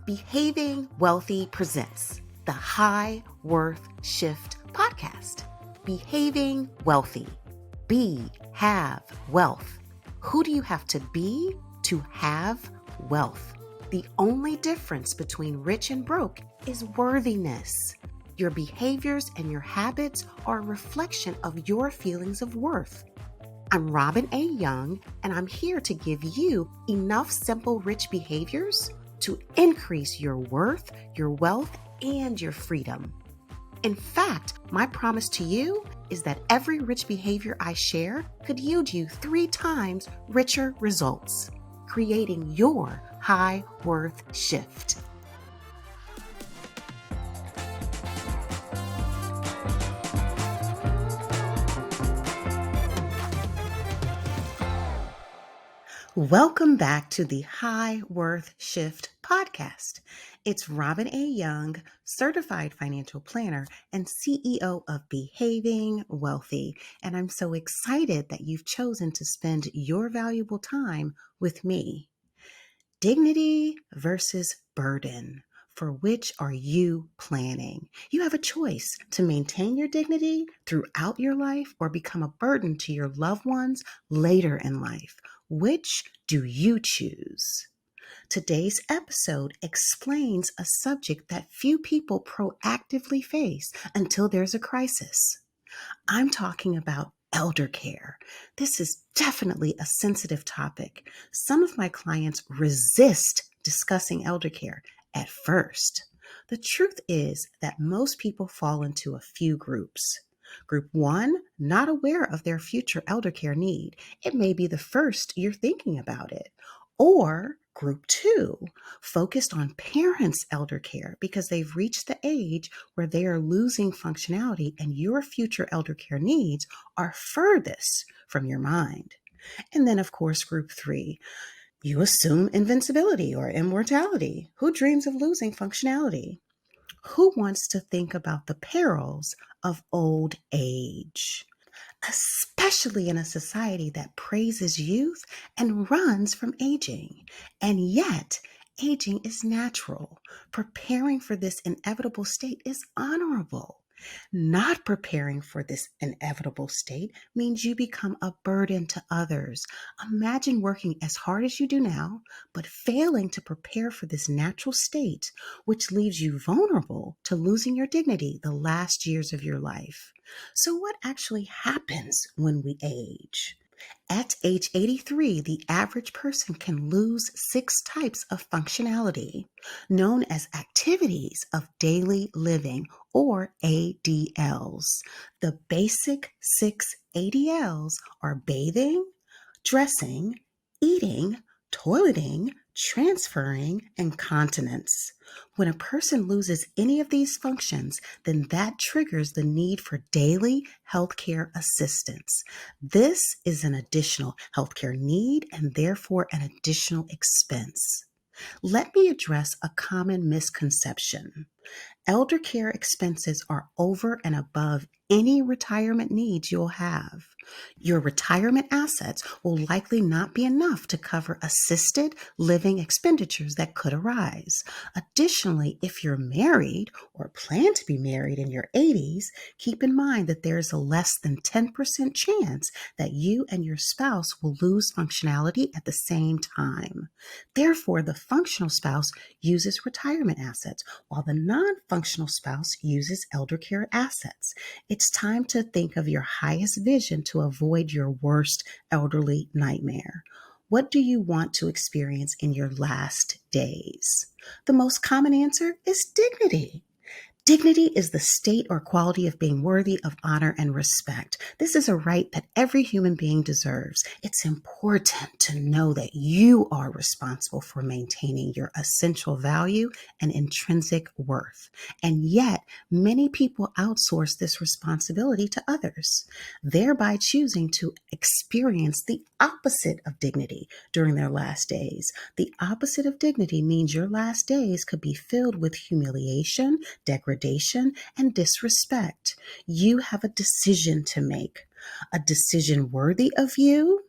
Behaving Wealthy presents the High Worth Shift podcast. Behaving Wealthy. Be, have wealth. Who do you have to be to have wealth? The only difference between rich and broke is worthiness. Your behaviors and your habits are a reflection of your feelings of worth. I'm Robin A. Young, and I'm here to give you enough simple rich behaviors to increase your worth, your wealth, and your freedom. In fact, my promise to you is that every rich behavior I share could yield you 3 times richer results, creating your high worth shift. Welcome back to the High Worth Shift podcast. It's Robin A. Young, certified financial planner and CEO of Behaving Wealthy. And I'm so excited that you've chosen to spend your valuable time with me. Dignity versus burden. For which are you planning? You have a choice to maintain your dignity throughout your life or become a burden to your loved ones later in life. Which do you choose? Today's episode explains a subject that few people proactively face until there's a crisis. I'm talking about eldercare. This is definitely a sensitive topic. Some of my clients resist discussing eldercare at first. The truth is that most people fall into a few groups. Group 1, not aware of their future eldercare need. It may be the first you're thinking about it. Or Group 2, focused on parents' eldercare because they've reached the age where they are losing functionality and your future eldercare needs are furthest from your mind. And then, of course, Group 3, you assume invincibility or immortality. Who dreams of losing functionality? Who wants to think about the perils of old age? Especially in a society that praises youth and runs from aging. And yet, aging is natural. Preparing for this inevitable state is honorable. Not preparing for this inevitable state means you become a burden to others. Imagine working as hard as you do now, but failing to prepare for this natural state, which leaves you vulnerable to losing your dignity the last years of your life. So what actually happens when we age? At age 83, the average person can lose 6 types of functionality, known as activities of daily living, or ADLs. The basic 6 ADLs are bathing, dressing, eating, toileting, transferring, and continence. When a person loses any of these functions, then that triggers the need for daily healthcare assistance. This is an additional healthcare need and therefore an additional expense. Let me address a common misconception. Elder care expenses are over and above any retirement needs you'll have. Your retirement assets will likely not be enough to cover assisted living expenditures that could arise. Additionally, if you're married or plan to be married in your 80s, keep in mind that there is a less than 10% chance that you and your spouse will lose functionality at the same time. Therefore, the functional spouse uses retirement assets, while the non-functional spouse uses elder care assets. It's time to think of your highest vision to avoid your worst elderly nightmare. What do you want to experience in your last days? The most common answer is dignity. Dignity is the state or quality of being worthy of honor and respect. This is a right that every human being deserves. It's important to know that you are responsible for maintaining your essential value and intrinsic worth. And yet, many people outsource this responsibility to others, thereby choosing to experience the opposite of dignity during their last days. The opposite of dignity means your last days could be filled with humiliation, degradation, and disrespect. You have a decision to make. A decision worthy of you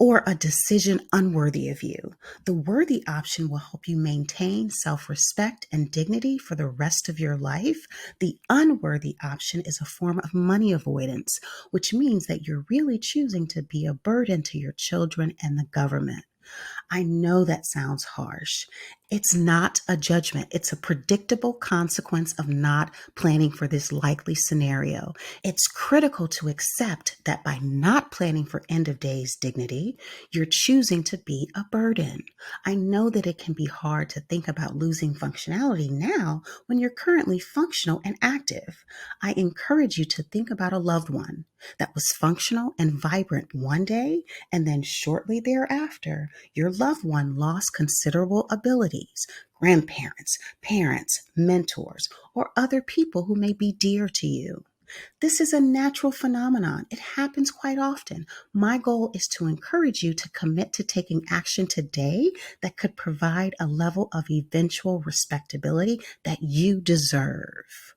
or a decision unworthy of you. The worthy option will help you maintain self-respect and dignity for the rest of your life. The unworthy option is a form of money avoidance, which means that you're really choosing to be a burden to your children and the government. I know that sounds harsh. It's not a judgment. It's a predictable consequence of not planning for this likely scenario. It's critical to accept that by not planning for end of days dignity, you're choosing to be a burden. I know that it can be hard to think about losing functionality now when you're currently functional and active. I encourage you to think about a loved one that was functional and vibrant one day, and then shortly thereafter, your loved one lost considerable abilities, grandparents, parents, mentors, or other people who may be dear to you. This is a natural phenomenon. It happens quite often. My goal is to encourage you to commit to taking action today that could provide a level of eventual respectability that you deserve.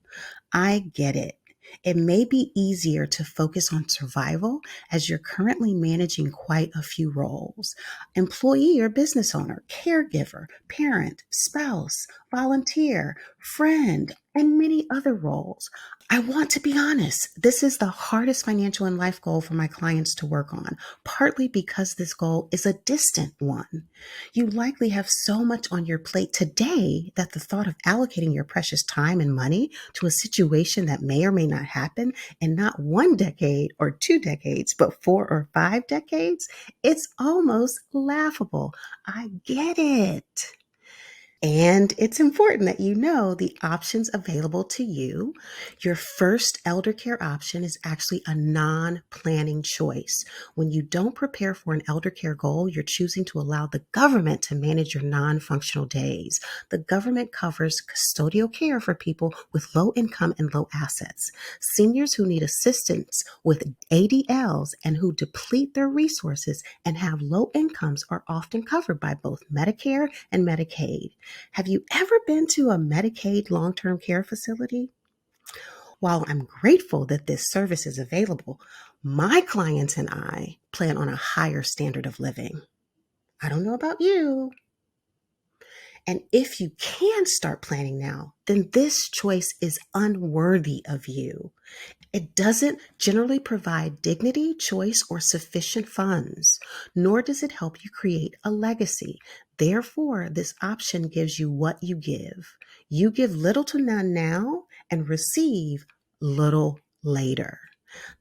I get it. It may be easier to focus on survival as you're currently managing quite a few roles: employee or business owner, caregiver, parent, spouse, volunteer, friend, and many other roles. I want to be honest, this is the hardest financial and life goal for my clients to work on, partly because this goal is a distant one. You likely have so much on your plate today that the thought of allocating your precious time and money to a situation that may or may not happen in not 1 decade or 2 decades, but 4 or 5 decades, it's almost laughable. I get it. And it's important that you know the options available to you. Your first elder care option is actually a non-planning choice. When you don't prepare for an elder care goal, you're choosing to allow the government to manage your non-functional days. The government covers custodial care for people with low income and low assets. Seniors who need assistance with ADLs and who deplete their resources and have low incomes are often covered by both Medicare and Medicaid. Have you ever been to a Medicaid long-term care facility? While I'm grateful that this service is available, my clients and I plan on a higher standard of living. I don't know about you. And if you can start planning now, then this choice is unworthy of you. It doesn't generally provide dignity, choice, or sufficient funds, nor does it help you create a legacy. Therefore, this option gives you what you give. You give little to none now and receive little later.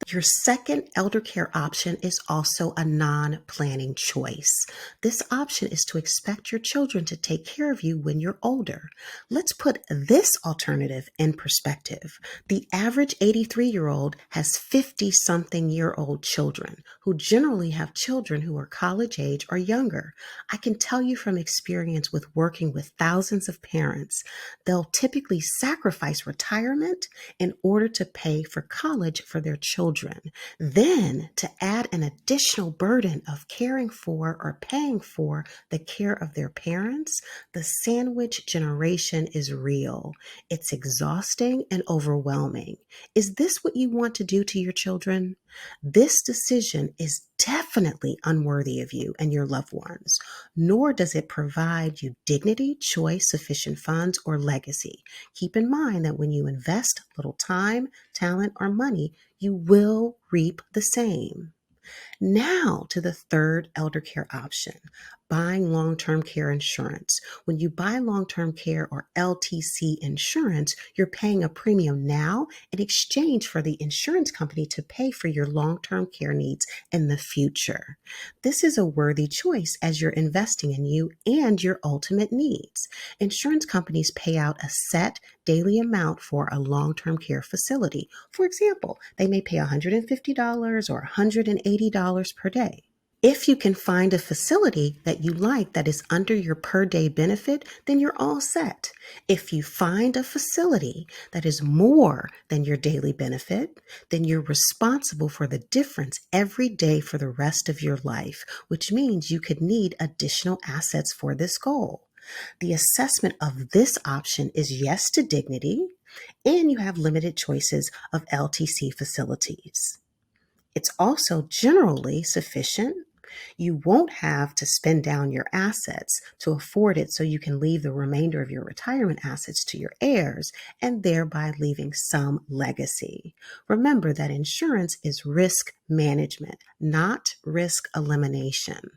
Your second elder care option is also a non-planning choice. This option is to expect your children to take care of you when you're older. Let's put this alternative in perspective. The average 83-year-old has 50-something-year-old children who generally have children who are college age or younger. I can tell you from experience with working with thousands of parents, they'll typically sacrifice retirement in order to pay for college for their children. Then, to add an additional burden of caring for or paying for the care of their parents, the sandwich generation is real. It's exhausting and overwhelming. Is this what you want to do to your children? This decision is definitely unworthy of you and your loved ones, nor does it provide you dignity, choice, sufficient funds, or legacy. Keep in mind that when you invest little time, talent, or money, you will reap the same. Now to the third elder care option, buying long-term care insurance. When you buy long-term care or LTC insurance, you're paying a premium now in exchange for the insurance company to pay for your long-term care needs in the future. This is a worthy choice as you're investing in you and your ultimate needs. Insurance companies pay out a set daily amount for a long-term care facility. For example, they may pay $150 or $180 per day. If you can find a facility that you like that is under your per day benefit, then you're all set. If you find a facility that is more than your daily benefit, then you're responsible for the difference every day for the rest of your life, which means you could need additional assets for this goal. The assessment of this option is yes to dignity, and you have limited choices of LTC facilities. It's also generally sufficient, You won't have to spend down your assets to afford it so you can leave the remainder of your retirement assets to your heirs and thereby leaving some legacy. Remember that insurance is risk management, not risk elimination.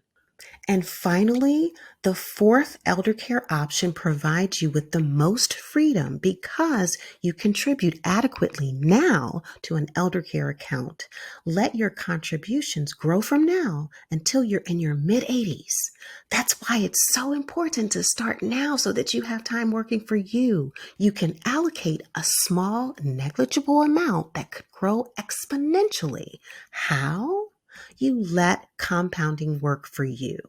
And finally, the fourth eldercare option provides you with the most freedom because you contribute adequately now to an eldercare account. Let your contributions grow from now until you're in your mid 80s. That's why it's so important to start now so that you have time working for you. You can allocate a small, negligible amount that could grow exponentially. How? You let compounding work for you.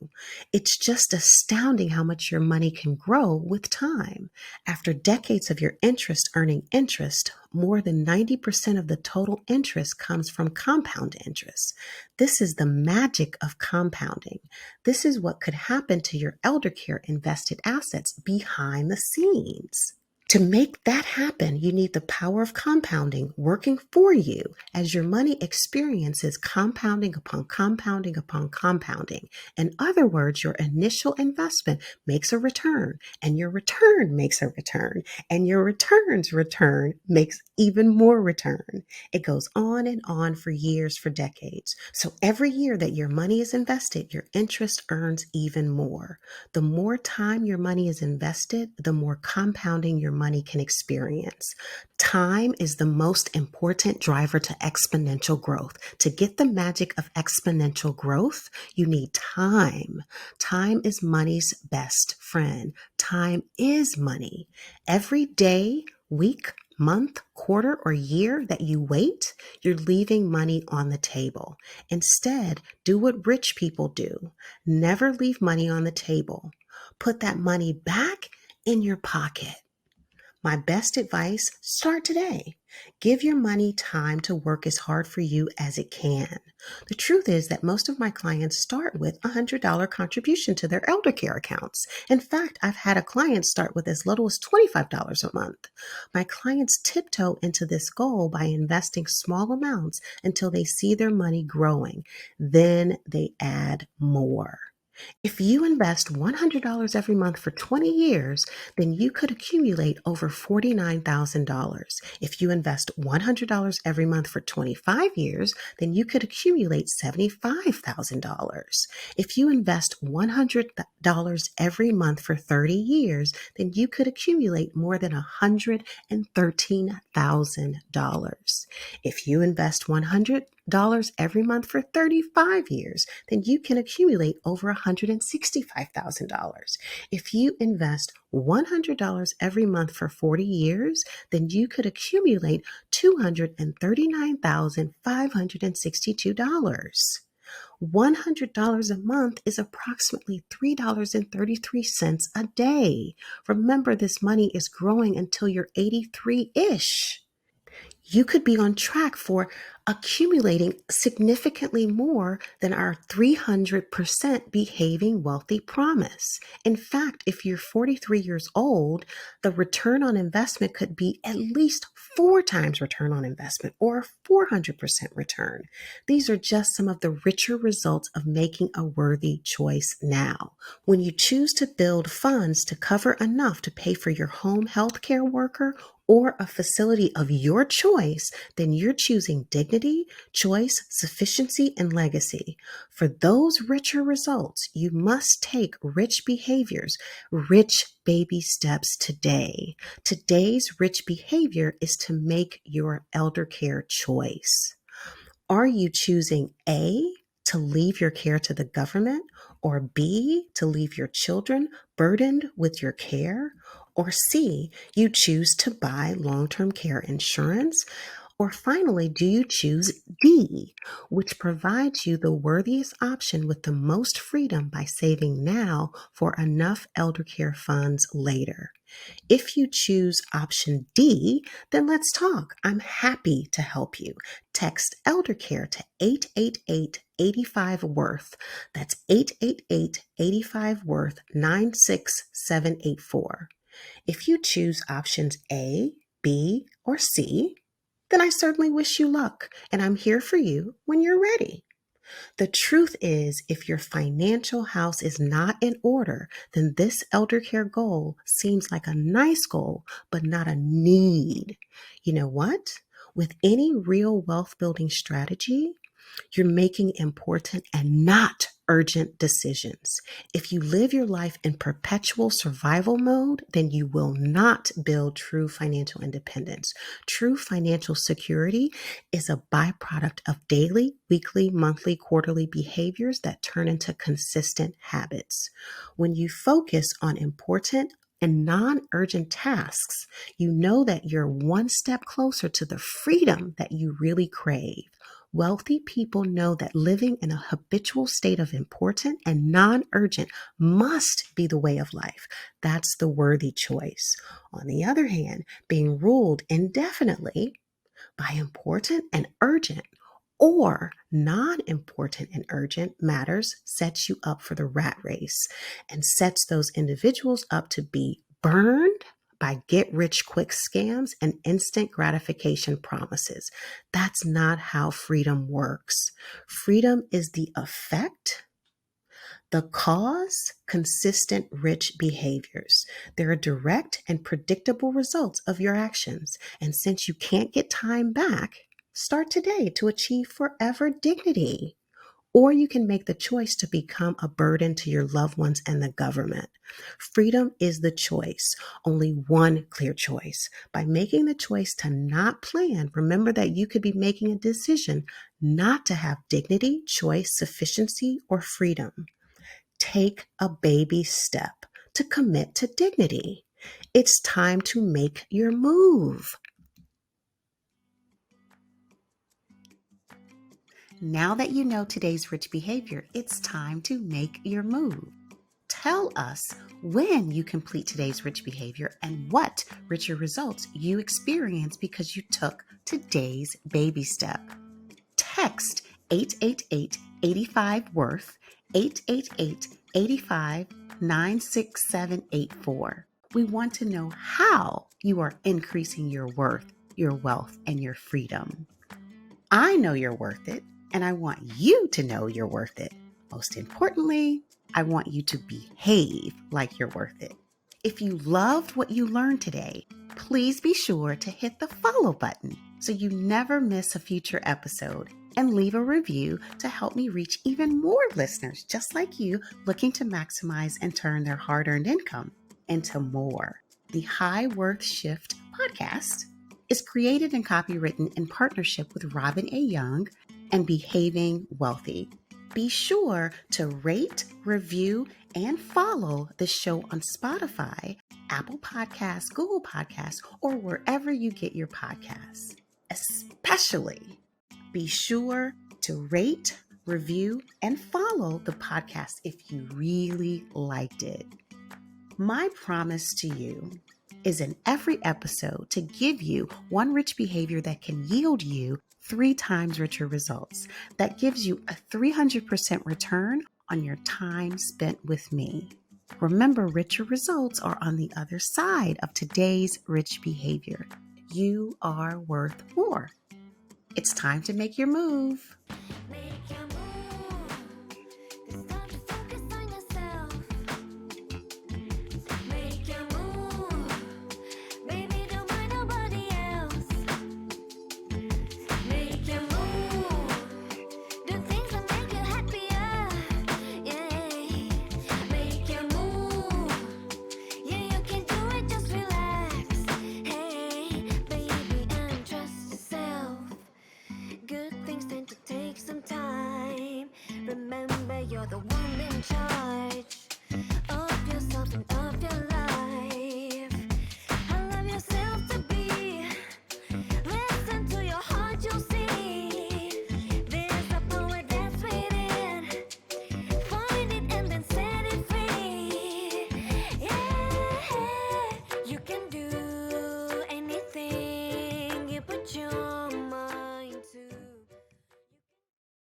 It's just astounding how much your money can grow with time. After decades of your interest earning interest, more than 90% of the total interest comes from compound interest. This is the magic of compounding. This is what could happen to your eldercare invested assets behind the scenes. To make that happen, you need the power of compounding working for you as your money experiences compounding upon compounding upon compounding. In other words, your initial investment makes a return, and your return makes a return, and your return's return makes even more return. It goes on and on for years, for decades. So every year that your money is invested, your interest earns even more. The more time your money is invested, the more compounding your money can experience. Time is the most important driver to exponential growth. To get the magic of exponential growth, you need time. Time is money's best friend. Time is money. Every day, week, month, quarter, or year that you wait, you're leaving money on the table. Instead, do what rich people do. Never leave money on the table. Put that money back in your pocket. My best advice, start today. Give your money time to work as hard for you as it can. The truth is that most of my clients start with a $100 contribution to their eldercare accounts. In fact, I've had a client start with as little as $25 a month. My clients tiptoe into this goal by investing small amounts until they see their money growing. Then they add more. If you invest $100 every month for 20 years, then you could accumulate over $49,000. If you invest $100 every month for 25 years, then you could accumulate $75,000. If you invest $100 every month for 30 years, then you could accumulate more than $113,000. If you invest $100 every month for 35 years, then you can accumulate over $165,000. If you invest $100 every month for 40 years, then you could accumulate $239,562. $100 a month is approximately $3.33 a day. Remember, this money is growing until you're 83-ish. You could be on track for accumulating significantly more than our 300% behaving wealthy promise. In fact, if you're 43 years old, the return on investment could be at least 4 times return on investment or 400% return. These are just some of the richer results of making a worthy choice now. When you choose to build funds to cover enough to pay for your home health care worker or a facility of your choice, then you're choosing dignity, choice, sufficiency, and legacy. For those richer results, you must take rich behaviors, rich baby steps today. Today's rich behavior is to make your elder care choice. Are you choosing A, to leave your care to the government, or B, to leave your children burdened with your care? Or C, you choose to buy long-term care insurance? Or finally, do you choose D, which provides you the worthiest option with the most freedom by saving now for enough elder care funds later? If you choose option D, then let's talk. I'm happy to help you. Text eldercare to 888-85-WORTH. That's 888-85-WORTH 96784. If you choose options A, B, or C, then I certainly wish you luck, and I'm here for you when you're ready. The truth is, if your financial house is not in order, then this eldercare goal seems like a nice goal, but not a need. You know what? With any real wealth building strategy, you're making important and not urgent decisions. If you live your life in perpetual survival mode, then you will not build true financial independence. True financial security is a byproduct of daily, weekly, monthly, quarterly behaviors that turn into consistent habits. When you focus on important and non-urgent tasks, you know that you're one step closer to the freedom that you really crave. Wealthy people know that living in a habitual state of important and non-urgent must be the way of life. That's the worthy choice. On the other hand, being ruled indefinitely by important and urgent or non-important and urgent matters sets you up for the rat race and sets those individuals up to be burned by get-rich-quick scams and instant gratification promises. That's not how freedom works. Freedom is the effect, the cause, consistent rich behaviors. There are direct and predictable results of your actions. And since you can't get time back, start today to achieve forever dignity. Or you can make the choice to become a burden to your loved ones and the government. Freedom is the choice, only one clear choice. By making the choice to not plan, remember that you could be making a decision not to have dignity, choice, sufficiency, or freedom. Take a baby step to commit to dignity. It's time to make your move. Now that you know today's rich behavior, it's time to make your move. Tell us when you complete today's rich behavior and what richer results you experience because you took today's baby step. Text 888-85-WORTH, 888-85-96784. We want to know how you are increasing your worth, your wealth, and your freedom. I know you're worth it, and I want you to know you're worth it. Most importantly, I want you to behave like you're worth it. If you loved what you learned today, please be sure to hit the follow button so you never miss a future episode, and leave a review to help me reach even more listeners just like you looking to maximize and turn their hard-earned income into more. The High Worth Shift podcast is created and copywritten in partnership with Robin A. Young and Behaving Wealthy. Be sure to rate, review, and follow the show on Spotify, Apple Podcasts, Google Podcasts, or wherever you get your podcasts. Especially, be sure to rate, review, and follow the podcast if you really liked it. My promise to you is in every episode to give you one rich behavior that can yield you 3 times richer results. That gives you a 300% return on your time spent with me. Remember, richer results are on the other side of today's rich behavior. You are worth more. It's time to make your move.